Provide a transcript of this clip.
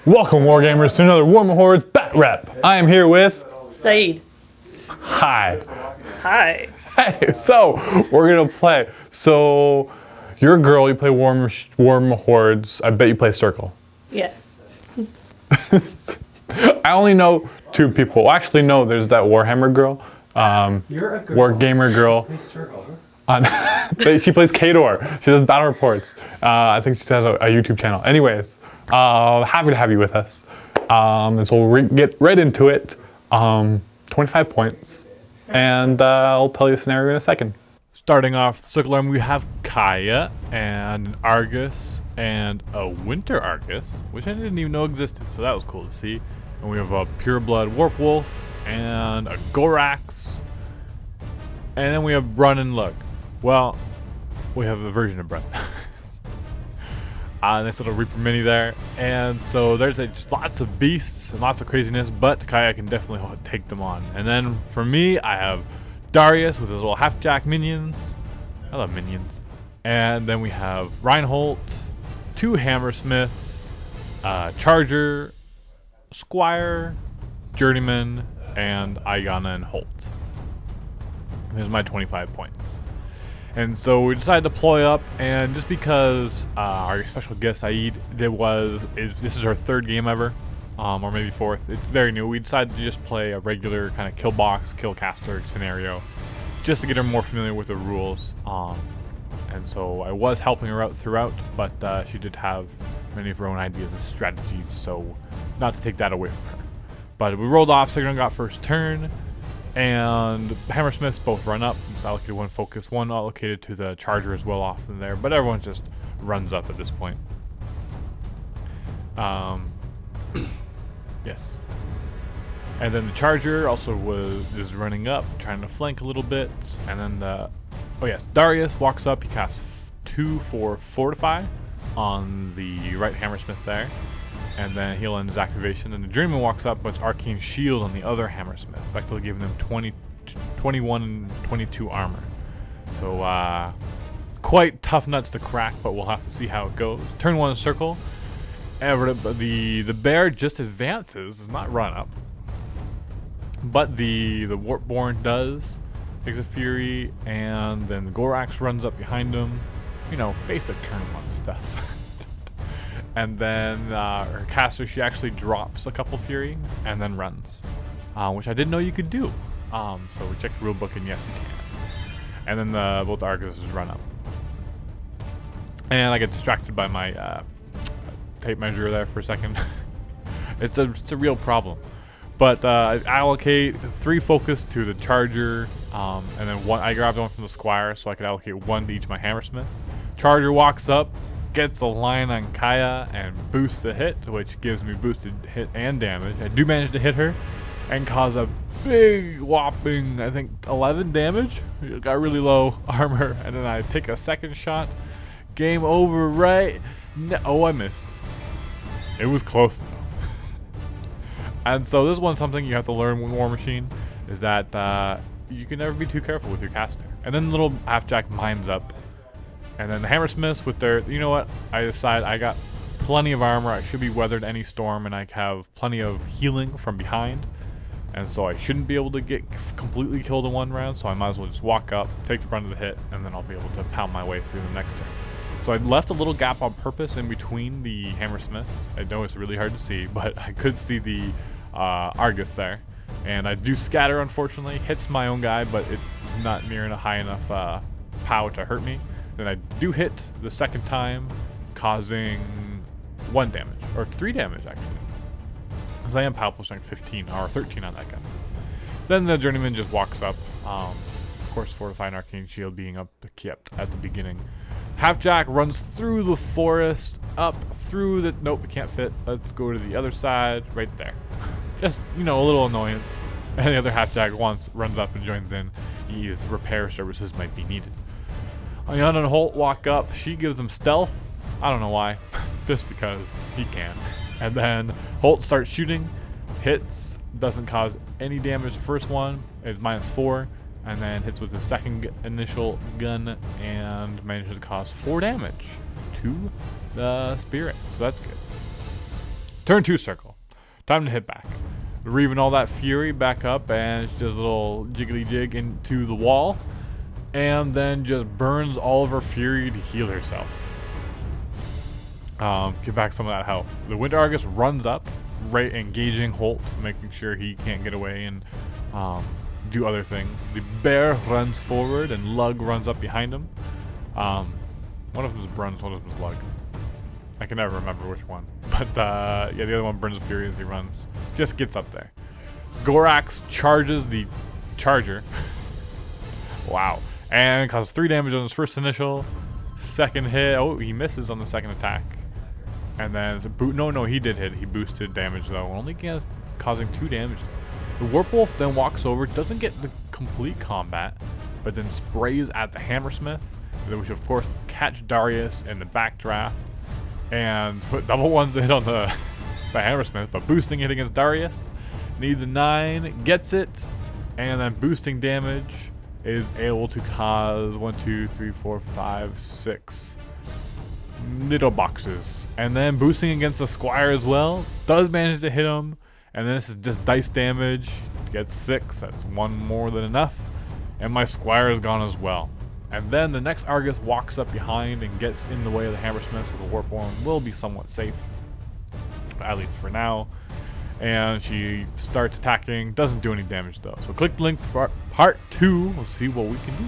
Welcome, Wargamers, to another WMH Batrep. I am here with Saeed. Hi. Hi. Hey, so we're gonna play. So you're a girl. You play Warm Hordes. I bet you play Circle. Yes. I only know two people. Well, actually, no. There's that Warhammer girl. You're a girl. Wargamer girl. Play Circle. She plays Cygnar. She does battle reports. I think she has a YouTube channel. Anyways, happy to have you with us. And so we'll get right into it. 25 points. And I'll tell you the scenario in a second. Starting off the Circle Arm, we have Kaya and an Argus and a Winter Argus, which I didn't even know existed, so that was cool to see. And we have a Pureblood Warp Wolf and a Gorax. And then we have Run and Look. Well, we have a version of Brun. Nice little Reaper Mini there. And so there's just lots of beasts and lots of craziness, but Kaya can definitely take them on. And then for me, I have Darius with his little half-jack minions. I love minions. And then we have Reinhold, two Hammersmiths, Charger, Squire, Journeyman, and Aigana and Holt. Here's my 25 points. And so we decided to deploy up, and just because our special guest Saeed this is her third game ever, or maybe fourth. It's very new. We decided to just play a regular kind of kill box, kill caster scenario, just to get her more familiar with the rules. And so I was helping her out throughout, but she did have many of her own ideas and strategies, so not to take that away from her. But we rolled off. Cygnar got first turn. And Hammersmiths both run up. It's allocated one focus, one allocated to the Charger as well off in there, but everyone just runs up at this point. Yes. And then the Charger also is running up, trying to flank a little bit. And then Darius walks up. He casts 2 for Fortify on the right Hammersmith there. And then he'll end his activation. And the Journeyman walks up, puts Arcane Shield on the other Hammersmith, effectively giving them 21 and 22 armor. So quite tough nuts to crack, but we'll have to see how it goes. Turn 1 Circle. The bear just advances, does not run up. But the Warpborn does. Takes a Fury, and then the Gorax runs up behind him. You know, basic turn 1 stuff. And then her caster, she actually drops a couple Fury and then runs, which I didn't know you could do. So we checked the rulebook, and yes, you can. And then both Arguses run up. And I get distracted by my tape measure there for a second. It's a real problem. But I allocate 3 focus to the Charger, and then I grabbed one from the Squire, so I could allocate 1 to each of my Hammersmiths. Charger walks up, gets a line on Kaya and boosts the hit, which gives me boosted hit and damage. I do manage to hit her and cause a big whopping, I think, 11 damage. Got really low armor, and then I take a second shot. Game over, right? No, oh, I missed. It was close though. And so this one's something you have to learn with War Machine, is that you can never be too careful with your caster. And then the little half-jack mines up. And then the Hammersmiths with their, you know what, I decide I got plenty of armor, I should be weathered any storm, and I have plenty of healing from behind. And so I shouldn't be able to get completely killed in 1 round, so I might as well just walk up, take the brunt of the hit, and then I'll be able to pound my way through the next turn. So I left a little gap on purpose in between the Hammersmiths. I know it's really hard to see, but I could see the Argus there. And I do scatter, unfortunately. Hits my own guy, but it's not near enough high enough power to hurt me. Then I do hit the second time, causing 1 damage, or 3 damage actually. Because I am powerful strength 15, or 13 on that gun. Then the Journeyman just walks up. Of course, Fortify and Arcane Shield being up kept at the beginning. Half-Jack runs through the forest, up through the... Nope, it can't fit. Let's go to the other side, right there. Just, you know, a little annoyance. And the other Half-Jack runs up and joins in. Repair services might be needed. Aigana and Holt walk up. She gives them stealth. I don't know why. Just because he can. And then Holt starts shooting. Hits. Doesn't cause any damage. The first one is -4. And then hits with the second initial gun and manages to cause 4 damage to the spirit. So that's good. Turn 2 circle. Time to hit back. Reaving all that fury back up, and she does a little jiggly jig into the wall, and then just burns all of her fury to heal herself. Get back some of that health. The Winter Argus runs up, right, engaging Holt, making sure he can't get away and do other things. The bear runs forward, and Lug runs up behind him. One of them is Bruns, one of them is Lug. I can never remember which one. But yeah, the other one burns fury as he runs. Just gets up there. Gorax charges the charger. Wow. And causes 3 damage on his first initial. Second hit. Oh, he misses on the second attack. And then no, he did hit. He boosted damage though, only causing 2 damage. The Warpwolf then walks over, doesn't get the complete combat, but then sprays at the Hammersmith, which of course catch Darius in the backdraft and put double ones to hit on the Hammersmith, but boosting it against Darius. Needs a 9, gets it, and then boosting damage is able to cause 1, 2, 3, 4, 5, 6 little boxes. And then boosting against the Squire as well, does manage to hit him, and then this is just dice damage, gets 6, that's 1 more than enough, and my Squire is gone as well. And then the next Argus walks up behind and gets in the way of the Hammersmith, so the Warpworm will be somewhat safe, at least for now. And she starts attacking, doesn't do any damage though. So click the link for part 2, we'll see what we can do.